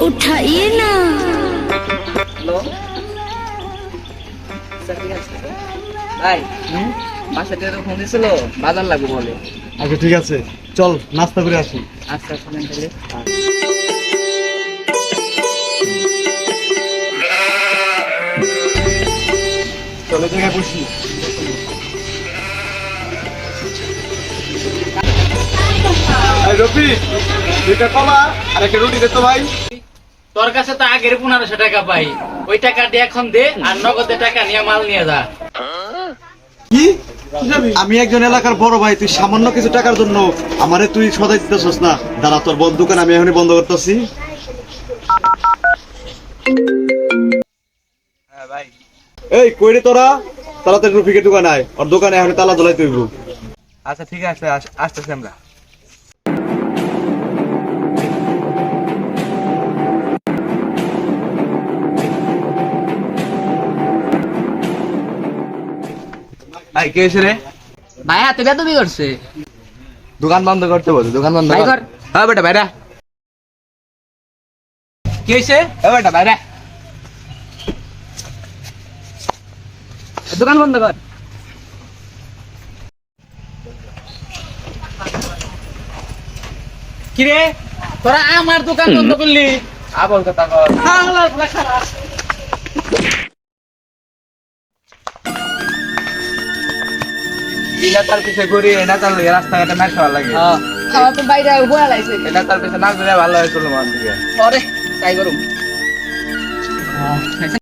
उठाइए ना। হ্যালো ভাই, বাসা থেকে ফোন দিছিল, বাজার লাগবে বলে। আচ্ছা ঠিক আছে, চল নাস্তা করে আসি। আচ্ছা শুনেন তাহলে। চলো জায়গায় বসি। রফি, দুইটা কলা আর একটা রুটি দে তো ভাই। তোর কাছে তো আগের 1500 টাকা পাই, ওই টাকা দিয়ে এখন দে আর নগদে টাকা নিয়ে মাল নিয়ে যা। কি? আমি একজন এলাকার বড় ভাই, তুই সামান্য কিছু টাকার জন্য আমারে তুই সদাই দিতেছস না? দাঁড়া, তোর বন্ধ দোকান আমি এখনই বন্ধ করতেছি। এই কই রে তোরা? তাড়াতাড়ি রফিকের দোকানে আয়, ওর দোকানে এখন তালা ঝোলাই তুই। আচ্ছা ঠিক আছে, আসতেছি আমরা। ভাই কে এসে রে? ভাই হাতে বেদবি করছে। দোকান বন্ধ করতে বলছে, দোকান বন্ধ ভাই কর। কর। হ্যাঁ বেটা বাইরা। কি হয়েছে? হ্যাঁ বেটা বাইরা। দোকান বন্ধ কর। কিরে তোরা আমার দোকান বন্ধ করলি? আবল কথা কর। আল্লাহ আল্লাহ খারাপ। এই নেতার পিছে ঘুরি, এই নেতার লইয়া রাস্তাঘাটে মার খাওয়া লাগে। খাওয়া তো বাইরে বয়া লাইছে। এই নেতার পিছে না ঘুরে ভালো হয়েছিল আমার দিকে। পরে তাই করুম।